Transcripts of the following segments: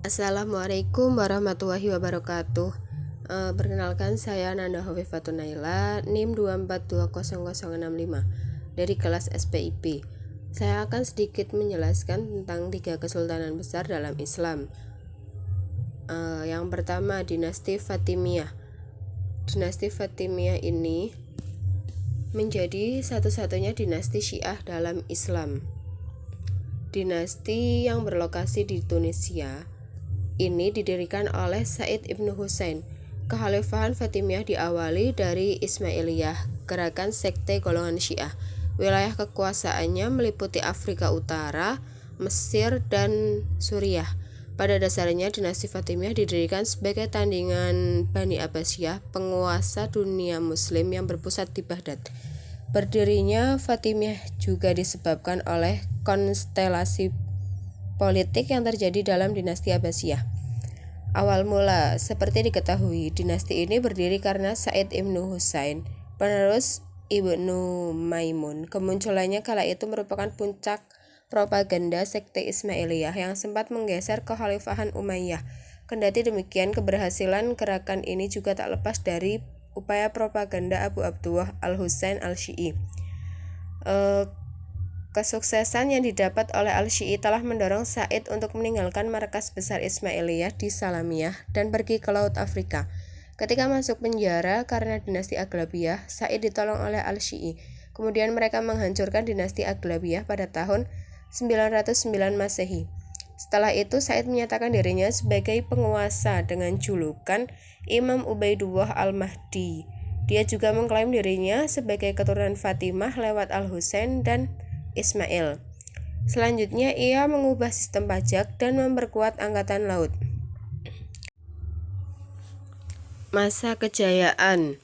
Assalamualaikum warahmatullahi wabarakatuh. Perkenalkan saya Nanda Hovifatun Naila, NIM 2420065 dari kelas SPIP. Saya akan sedikit menjelaskan tentang 3 kesultanan besar dalam Islam. Yang pertama, dinasti Fatimiyah. Dinasti Fatimiyah ini menjadi satu-satunya dinasti Syiah dalam Islam. Dinasti yang berlokasi di Tunisia ini didirikan oleh Said Ibnu Husain. Kekhalifahan Fatimiyah diawali dari Ismailiyah, gerakan sekte golongan Syiah. Wilayah kekuasaannya meliputi Afrika Utara, Mesir, dan Suriah. Pada dasarnya, dinasti Fatimiyah didirikan sebagai tandingan Bani Abbasiyah, penguasa dunia Muslim yang berpusat di Baghdad. Berdirinya Fatimiyah juga disebabkan oleh konstelasi politik yang terjadi dalam dinasti Abbasiyah. Awal mula, seperti diketahui, dinasti ini berdiri karena Said Ibnu Husain, penerus Ibnu Maimun. Kemunculannya kala itu merupakan puncak propaganda sekte Ismailiyah yang sempat menggeser kekhalifahan Umayyah. Kendati demikian, keberhasilan gerakan ini juga tak lepas dari upaya propaganda Abu Abdullah al-Husain al-Syi'i. Kesuksesan yang didapat oleh al-Syi'i telah mendorong Said untuk meninggalkan markas besar Ismailiyah di Salamiyah dan pergi ke Laut Afrika. Ketika masuk penjara karena dinasti Aghlabiyah, Said ditolong oleh al-Syi'i. Kemudian mereka menghancurkan dinasti Aghlabiyah pada tahun 909 Masehi. Setelah itu, Said menyatakan dirinya sebagai penguasa dengan julukan Imam Ubaidullah al-Mahdi. Dia juga mengklaim dirinya sebagai keturunan Fatimah lewat al-Husain dan Ismail. Selanjutnya, ia mengubah sistem pajak dan memperkuat angkatan laut. Masa kejayaan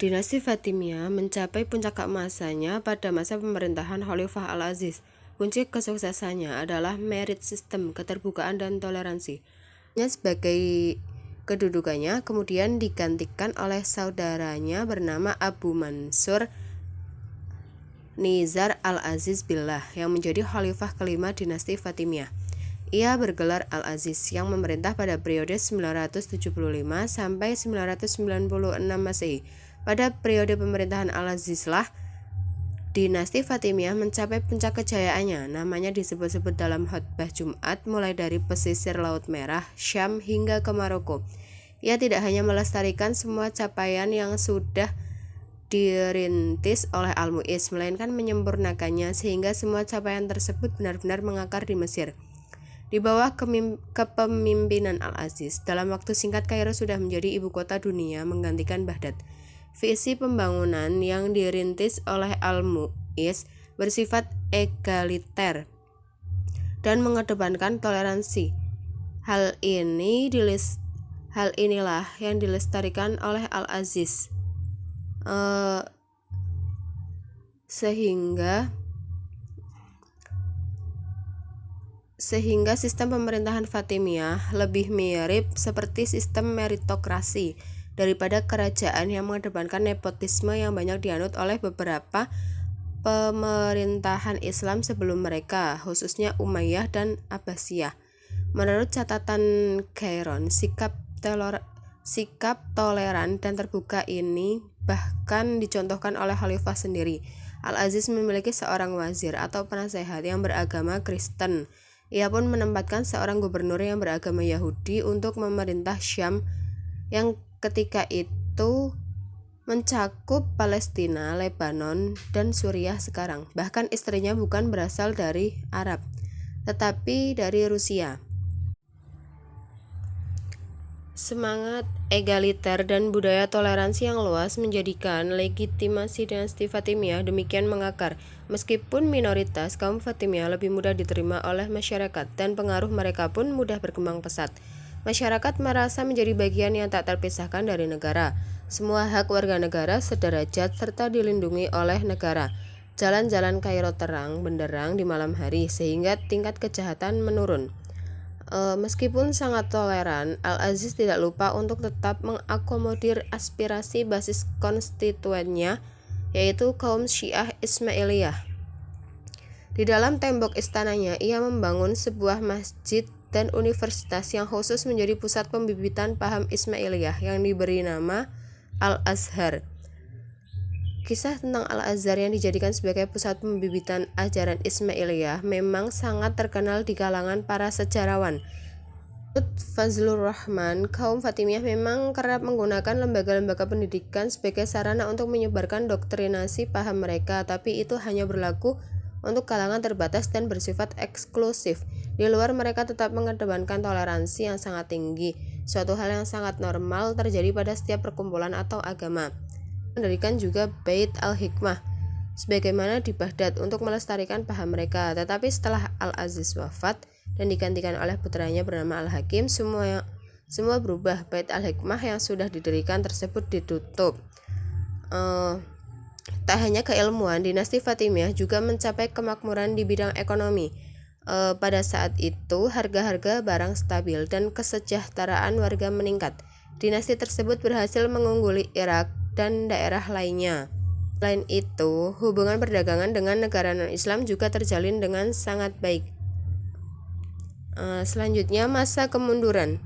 dinasti Fatimiyah mencapai puncak keemasannya pada masa pemerintahan Khalifah Al-Aziz. Kunci kesuksesannya adalah merit system, keterbukaan dan toleransi. Sebagai kedudukannya kemudian digantikan oleh saudaranya bernama Abu Mansur Nizar al-Aziz Billah yang menjadi khalifah kelima dinasti Fatimiyah. Ia bergelar Al-Aziz yang memerintah pada periode 975 sampai 996 Masehi. Pada periode pemerintahan Al-Aziz lah dinasti Fatimiyah mencapai puncak kejayaannya. Namanya disebut-sebut dalam khutbah Jumat mulai dari pesisir Laut Merah, Syam hingga ke Maroko. Ia tidak hanya melestarikan semua capaian yang sudah dirintis oleh Al-Mu'iz, melainkan menyempurnakannya sehingga semua capaian tersebut benar-benar mengakar di Mesir. Di bawah kepemimpinan Al-Aziz, dalam waktu singkat Kairo sudah menjadi ibu kota dunia menggantikan Baghdad. Visi pembangunan yang dirintis oleh Al-Mu'iz bersifat egaliter dan mengedepankan toleransi. Hal inilah yang dilestarikan oleh Al-Aziz sehingga sistem pemerintahan Fatimiyah lebih mirip seperti sistem meritokrasi daripada kerajaan yang mengedepankan nepotisme yang banyak dianut oleh beberapa pemerintahan Islam sebelum mereka, khususnya Umayyah dan Abbasiyah. Menurut catatan Khairon, sikap toleran dan terbuka ini bahkan dicontohkan oleh Khalifah sendiri. Al-Aziz memiliki seorang wazir atau penasehat yang beragama Kristen. Ia pun menempatkan seorang gubernur yang beragama Yahudi untuk memerintah Syam yang ketika itu mencakup Palestina, Lebanon, dan Suriah sekarang. Bahkan istrinya bukan berasal dari Arab, tetapi dari Rusia. Semangat egaliter dan budaya toleransi yang luas menjadikan legitimasi dinasti Fatimiyah demikian mengakar. Meskipun minoritas, kaum Fatimiyah lebih mudah diterima oleh masyarakat dan pengaruh mereka pun mudah berkembang pesat. Masyarakat merasa menjadi bagian yang tak terpisahkan dari negara. Semua hak warga negara sederajat serta dilindungi oleh negara. Jalan-jalan Kairo terang benderang di malam hari sehingga tingkat kejahatan menurun. Meskipun sangat toleran, Al-Aziz tidak lupa untuk tetap mengakomodir aspirasi basis konstituennya, yaitu kaum Syiah Ismailiyah. Di dalam tembok istananya, ia membangun sebuah masjid dan universitas yang khusus menjadi pusat pembibitan paham Ismailiyah yang diberi nama Al-Azhar. Kisah tentang Al-Azhar yang dijadikan sebagai pusat pembibitan ajaran Ismailiyah memang sangat terkenal di kalangan para sejarawan. Menurut Fazlur Rahman, kaum Fatimiyah memang kerap menggunakan lembaga-lembaga pendidikan sebagai sarana untuk menyebarkan doktrinasi paham mereka, tapi itu hanya berlaku untuk kalangan terbatas dan bersifat eksklusif. Di luar, mereka tetap mengedepankan toleransi yang sangat tinggi, suatu hal yang sangat normal terjadi pada setiap perkumpulan atau agama. Mendirikan juga Bait al-Hikmah sebagaimana di Baghdad untuk melestarikan paham mereka, tetapi setelah Al-Aziz wafat dan digantikan oleh putranya bernama Al-Hakim, semua berubah. Bait al-Hikmah yang sudah didirikan tersebut ditutup. Tak hanya keilmuan, dinasti Fatimiyah juga mencapai kemakmuran di bidang ekonomi. Pada saat itu, harga-harga barang stabil dan kesejahteraan warga meningkat. Dinasti tersebut berhasil mengungguli Irak dan daerah lainnya. Selain itu, hubungan perdagangan dengan negara non-Islam juga terjalin dengan sangat baik. Selanjutnya, masa kemunduran.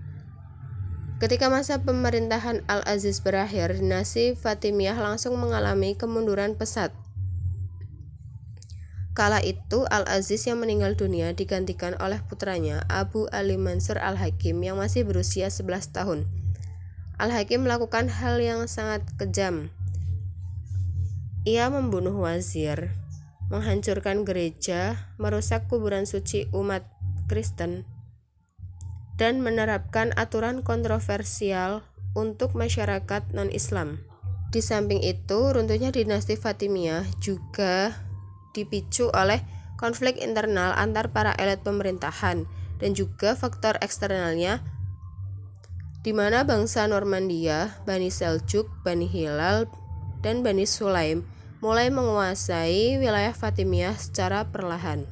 Ketika masa pemerintahan Al-Aziz berakhir, dinasti Fatimiyah langsung mengalami kemunduran pesat. Kala itu, Al-Aziz yang meninggal dunia digantikan oleh putranya Abu Ali Mansur Al-Hakim yang masih berusia 11 tahun. Al-Hakim melakukan hal yang sangat kejam. Ia membunuh wazir, menghancurkan gereja, merusak kuburan suci umat Kristen, dan menerapkan aturan kontroversial untuk masyarakat non-Islam. Di samping itu, runtuhnya dinasti Fatimiyah juga dipicu oleh konflik internal antar para elit pemerintahan dan juga faktor eksternalnya, di mana bangsa Normandia, Bani Seljuk, Bani Hilal, dan Bani Sulaim mulai menguasai wilayah Fatimiyah secara perlahan.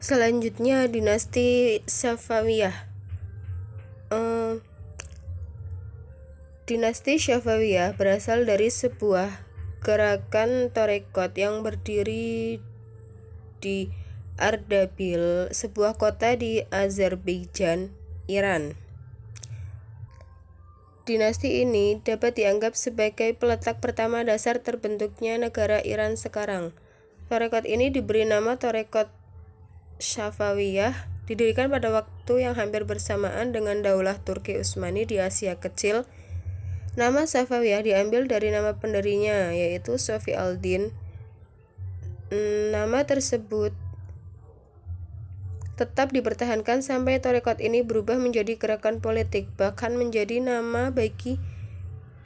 Selanjutnya, dinasti Safawiyah. Dinasti Safawiyah berasal dari sebuah gerakan tarekat yang berdiri di Ardabil, sebuah kota di Azerbaijan, Iran. Dinasti ini dapat dianggap sebagai peletak pertama dasar terbentuknya negara Iran sekarang. Tarekat ini diberi nama Tarekat Safawiyah, didirikan pada waktu yang hampir bersamaan dengan Daulah Turki Utsmani di Asia Kecil. Nama Safawiyah diambil dari nama pendirinya, yaitu Safi al-Din. Nama tersebut tetap dipertahankan sampai tarekat ini berubah menjadi gerakan politik, bahkan menjadi nama bagi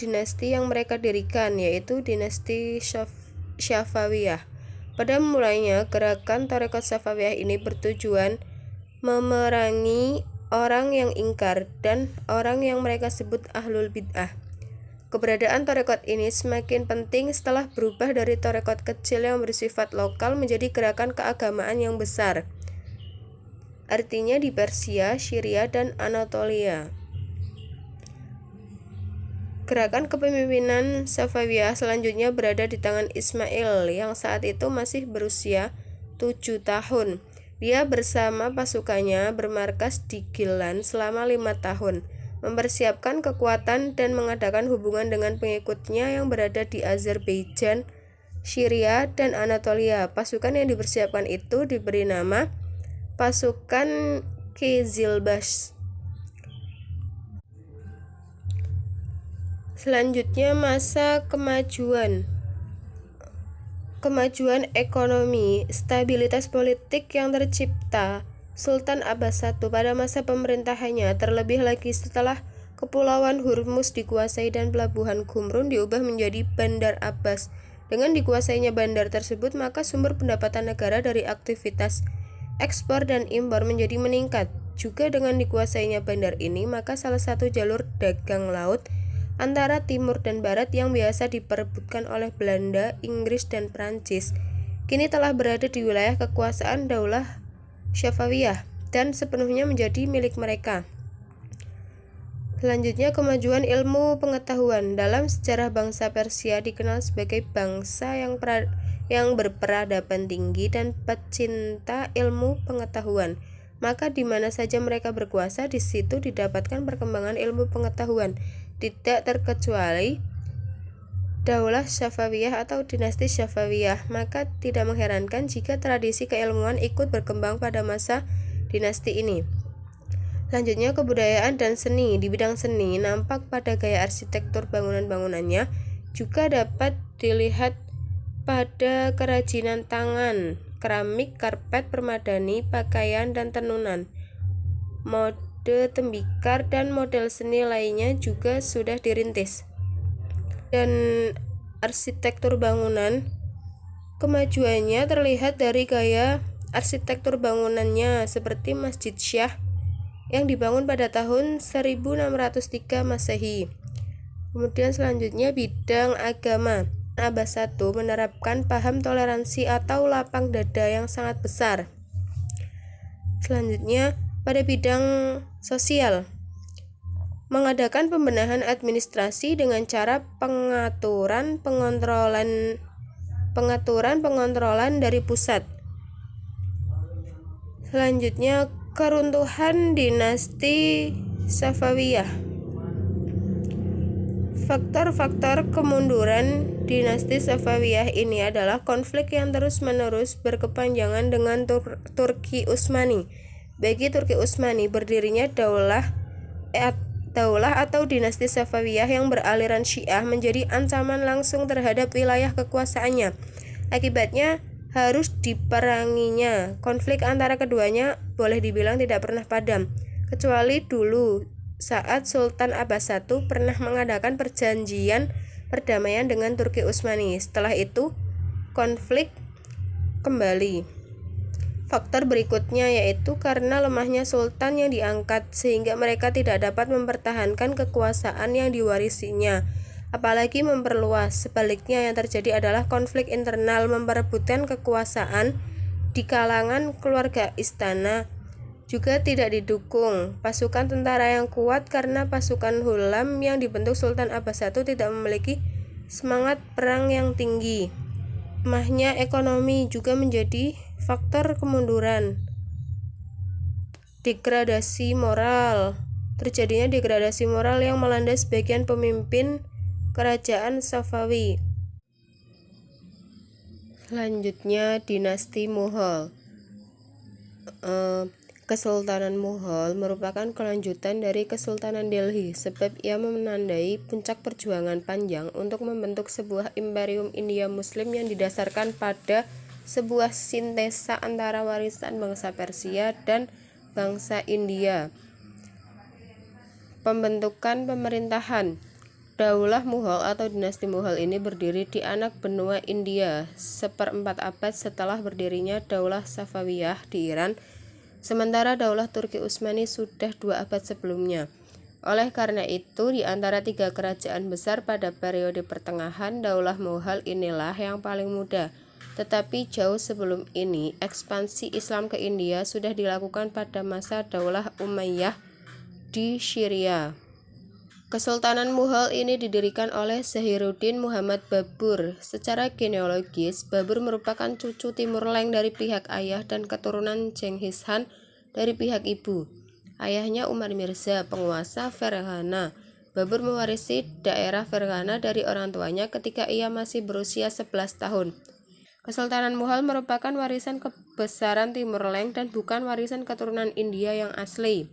dinasti yang mereka dirikan, yaitu dinasti Safawiyah. Pada mulanya, gerakan tarekat Safawiyah ini bertujuan memerangi orang yang ingkar dan orang yang mereka sebut ahlul bid'ah. Keberadaan tarekat ini semakin penting setelah berubah dari tarekat kecil yang bersifat lokal menjadi gerakan keagamaan yang besar, artinya di Persia, Syria, dan Anatolia. Gerakan kepemimpinan Safawiyah selanjutnya berada di tangan Ismail yang saat itu masih berusia 7 tahun. Dia bersama pasukannya bermarkas di Gilan selama 5 tahun, mempersiapkan kekuatan dan mengadakan hubungan dengan pengikutnya yang berada di Azerbaijan, Syria, dan Anatolia. Pasukan yang dipersiapkan itu diberi nama pasukan Qizilbash. Selanjutnya, masa kemajuan ekonomi, stabilitas politik yang tercipta Sultan Abbas I pada masa pemerintahannya, terlebih lagi setelah Kepulauan Hormuz dikuasai dan pelabuhan Qumrun diubah menjadi Bandar Abbas. Dengan dikuasainya bandar tersebut, maka sumber pendapatan negara dari aktivitas ekspor dan impor menjadi meningkat. Juga dengan dikuasainya bandar ini, maka salah satu jalur dagang laut antara timur dan barat yang biasa diperebutkan oleh Belanda, Inggris, dan Prancis kini telah berada di wilayah kekuasaan Daulah Safawiyah dan sepenuhnya menjadi milik mereka. Selanjutnya, kemajuan ilmu pengetahuan. Dalam sejarah bangsa Persia dikenal sebagai bangsa yang berperadaban tinggi dan pecinta ilmu pengetahuan. Maka di mana saja mereka berkuasa, di situ didapatkan perkembangan ilmu pengetahuan, tidak terkecuali Daulah Safawiyah atau dinasti Safawiyah. Maka tidak mengherankan jika tradisi keilmuan ikut berkembang pada masa dinasti ini. Selanjutnya, kebudayaan dan seni. Di bidang seni, nampak pada gaya arsitektur bangunan-bangunannya juga dapat dilihat pada kerajinan tangan, keramik, karpet, permadani, pakaian, dan tenunan. Mode tembikar dan model seni lainnya juga sudah dirintis. Dan arsitektur bangunan, kemajuannya terlihat dari gaya arsitektur bangunannya seperti Masjid Syah yang dibangun pada tahun 1603 Masehi. Kemudian selanjutnya bidang agama. Abbas I menerapkan paham toleransi atau lapang dada yang sangat besar. Selanjutnya pada bidang sosial, mengadakan pembenahan administrasi dengan cara pengaturan pengontrolan dari pusat. Selanjutnya keruntuhan dinasti Safawiyah. Faktor-faktor kemunduran dinasti Safawiyah ini adalah konflik yang terus-menerus berkepanjangan dengan Turki Utsmani. Bagi Turki Utsmani, berdirinya daulah atau dinasti Safawiyah yang beraliran Syiah menjadi ancaman langsung terhadap wilayah kekuasaannya. Akibatnya harus diperanginya. Konflik antara keduanya boleh dibilang tidak pernah padam, kecuali dulu saat Sultan Abbas I pernah mengadakan perjanjian perdamaian dengan Turki Utsmani. Setelah itu konflik kembali. Faktor berikutnya yaitu karena lemahnya sultan yang diangkat, sehingga mereka tidak dapat mempertahankan kekuasaan yang diwarisinya, apalagi memperluas. Sebaliknya, yang terjadi adalah konflik internal memperebutkan kekuasaan di kalangan keluarga istana. Juga tidak didukung pasukan tentara yang kuat karena pasukan Hulam yang dibentuk Sultan Abbas I tidak memiliki semangat perang yang tinggi. Lemahnya ekonomi juga menjadi faktor kemunduran. Degradasi moral. Terjadinya degradasi moral yang melanda sebagian pemimpin kerajaan Safawi. Selanjutnya dinasti Mughal. Kesultanan Mughal merupakan kelanjutan dari Kesultanan Delhi, sebab ia menandai puncak perjuangan panjang untuk membentuk sebuah imperium India Muslim yang didasarkan pada sebuah sintesa antara warisan bangsa Persia dan bangsa India. Pembentukan pemerintahan. Daulah Mughal atau dinasti Mughal ini berdiri di anak benua India seperempat abad setelah berdirinya Daulah Safawiyah di Iran, sementara Daulah Turki Utsmani sudah 2 abad sebelumnya. Oleh karena itu, di antara 3 kerajaan besar pada periode pertengahan, Daulah Mughal inilah yang paling muda. Tetapi jauh sebelum ini, ekspansi Islam ke India sudah dilakukan pada masa Daulah Umayyah di Syria. Kesultanan Mughal ini didirikan oleh Zahiruddin Muhammad Babur. Secara genealogis, Babur merupakan cucu Timur Leng dari pihak ayah dan keturunan Genghis Khan dari pihak ibu. Ayahnya Umar Mirza, penguasa Ferghana. Babur mewarisi daerah Ferghana dari orang tuanya ketika ia masih berusia 11 tahun. Kesultanan Mughal merupakan warisan kebesaran Timur Leng dan bukan warisan keturunan India yang asli.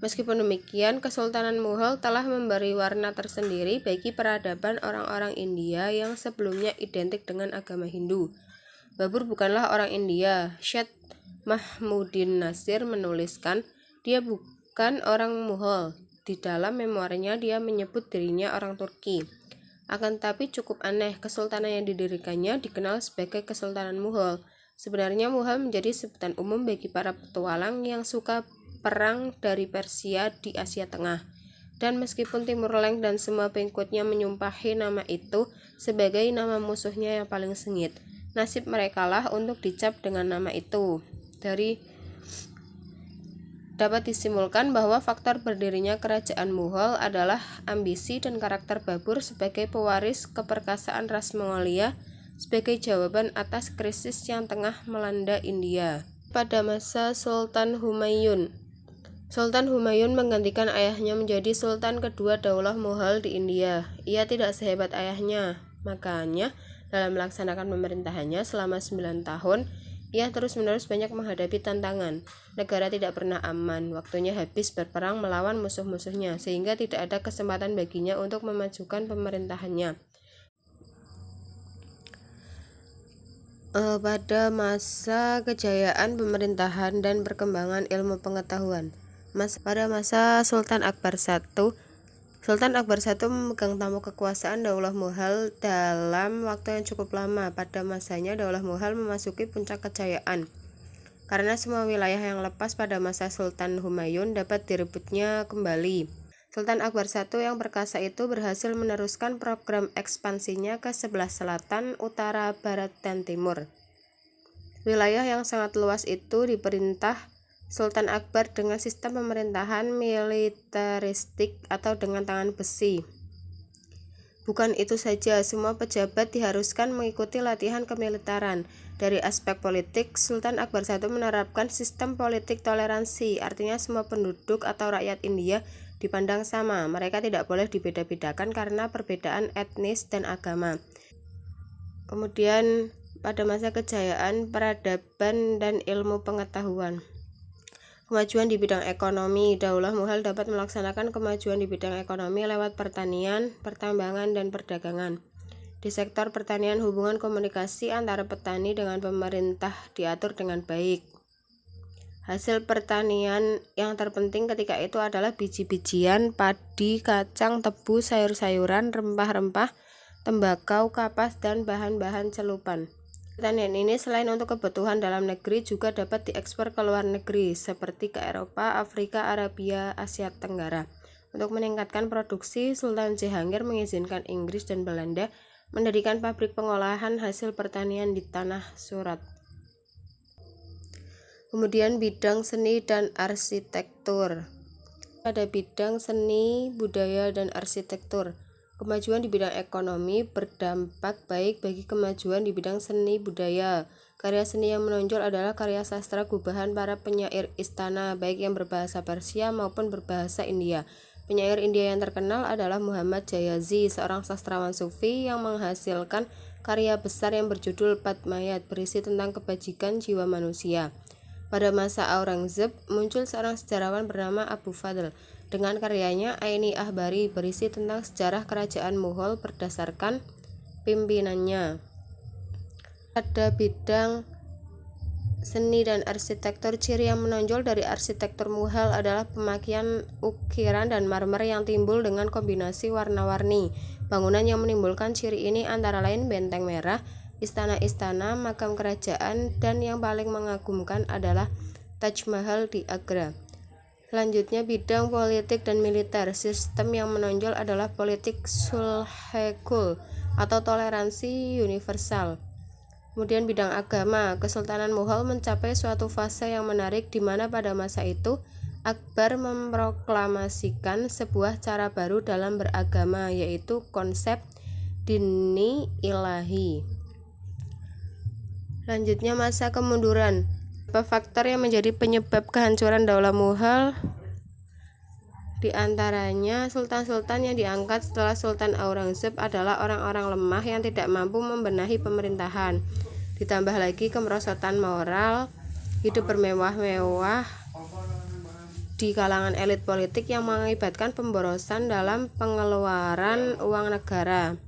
Meskipun demikian, Kesultanan Mughal telah memberi warna tersendiri bagi peradaban orang-orang India yang sebelumnya identik dengan agama Hindu. Babur bukanlah orang India. Syed Mahmudin Nasir menuliskan, dia bukan orang Mughal. Di dalam memoirnya dia menyebut dirinya orang Turki. Akan tetapi cukup aneh, kesultanan yang didirikannya dikenal sebagai Kesultanan Mughal. Sebenarnya Mughal menjadi sebutan umum bagi para petualang yang suka perang dari Persia di Asia Tengah. Dan meskipun Timur Leng dan semua pengikutnya menyumpahi nama itu sebagai nama musuhnya yang paling sengit, nasib merekalah untuk dicap dengan nama itu. Dapat disimpulkan bahwa faktor berdirinya kerajaan Mughal adalah ambisi dan karakter Babur sebagai pewaris keperkasaan ras Mongolia sebagai jawaban atas krisis yang tengah melanda India. Pada masa Sultan Humayun menggantikan ayahnya menjadi sultan kedua Daulah Mughal di India. Ia tidak sehebat ayahnya, makanya dalam melaksanakan pemerintahannya selama 9 tahun, ia terus-menerus banyak menghadapi tantangan. Negara tidak pernah aman, waktunya habis berperang melawan musuh-musuhnya, sehingga tidak ada kesempatan baginya untuk memajukan pemerintahannya. Pada masa kejayaan pemerintahan dan perkembangan ilmu pengetahuan, pada masa Sultan Akbar I memegang tampuk kekuasaan Daulah Mughal dalam waktu yang cukup lama. Pada masanya Daulah Mughal memasuki puncak kejayaan karena semua wilayah yang lepas pada masa Sultan Humayun dapat direbutnya kembali. Sultan Akbar I yang perkasa itu berhasil meneruskan program ekspansinya ke sebelah selatan, utara, barat, dan timur. Wilayah yang sangat luas itu diperintah Sultan Akbar dengan sistem pemerintahan militeristik atau dengan tangan besi. Bukan itu saja, semua pejabat diharuskan mengikuti latihan kemiliteran. Dari aspek politik, Sultan Akbar I menerapkan sistem politik toleransi, artinya semua penduduk atau rakyat India dipandang sama. Mereka tidak boleh dibeda-bedakan karena perbedaan etnis dan agama. Kemudian pada masa kejayaan peradaban dan ilmu pengetahuan. Kemajuan di bidang ekonomi. Daulah Mughal dapat melaksanakan kemajuan di bidang ekonomi lewat pertanian, pertambangan, dan perdagangan. Di sektor pertanian, hubungan komunikasi antara petani dengan pemerintah diatur dengan baik. Hasil pertanian yang terpenting ketika itu adalah biji-bijian, padi, kacang, tebu, sayur-sayuran, rempah-rempah, tembakau, kapas, dan bahan-bahan celupan. Pertanian ini selain untuk kebutuhan dalam negeri juga dapat diekspor ke luar negeri seperti ke Eropa, Afrika, Arabia, Asia Tenggara. Untuk meningkatkan produksi, Sultan Jahangir mengizinkan Inggris dan Belanda mendirikan pabrik pengolahan hasil pertanian di tanah Surat. Kemudian bidang seni dan arsitektur. Pada bidang seni, budaya, dan arsitektur, kemajuan di bidang ekonomi berdampak baik bagi kemajuan di bidang seni budaya. Karya seni yang menonjol adalah karya sastra gubahan para penyair istana, baik yang berbahasa Persia maupun berbahasa India. Penyair India yang terkenal adalah Muhammad Jayazi, seorang sastrawan sufi yang menghasilkan karya besar yang berjudul Padmayat, berisi tentang kebajikan jiwa manusia. Pada masa Aurangzeb, muncul seorang sejarawan bernama Abu Fadl dengan karyanya Aini Ahbari, berisi tentang sejarah kerajaan Mughal berdasarkan pimpinannya. Pada bidang seni dan arsitektur, ciri yang menonjol dari arsitektur Mughal adalah pemakaian ukiran dan marmer yang timbul dengan kombinasi warna-warni. Bangunan yang menimbulkan ciri ini antara lain Benteng Merah, istana-istana, makam kerajaan, dan yang paling mengagumkan adalah Taj Mahal di Agra. Selanjutnya bidang politik dan militer. Sistem yang menonjol adalah politik sulhul atau toleransi universal. Kemudian bidang agama. Kesultanan Mughal mencapai suatu fase yang menarik di mana pada masa itu Akbar memproklamasikan sebuah cara baru dalam beragama, yaitu konsep dini ilahi. Selanjutnya masa kemunduran. Beberapa faktor yang menjadi penyebab kehancuran Daulah Mughal, di antaranya sultan-sultan yang diangkat setelah Sultan Aurangzeb adalah orang-orang lemah yang tidak mampu membenahi pemerintahan. Ditambah lagi kemerosotan moral, hidup bermewah-mewah di kalangan elit politik yang mengakibatkan pemborosan dalam pengeluaran uang negara.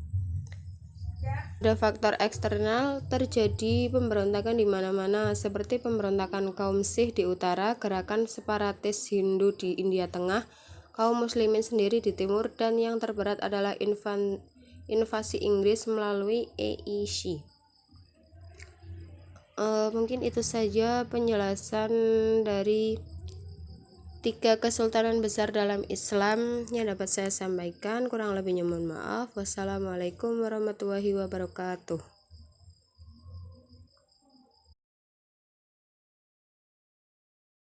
Ada faktor eksternal, terjadi pemberontakan di mana-mana seperti pemberontakan kaum Sikh di utara, gerakan separatis Hindu di India Tengah, kaum muslimin sendiri di timur, dan yang terberat adalah invasi Inggris melalui EIC. Mungkin itu saja penjelasan dari 3 kesultanan besar dalam Islam yang dapat saya sampaikan. Kurang lebihnya mohon maaf. Wassalamualaikum warahmatullahi wabarakatuh.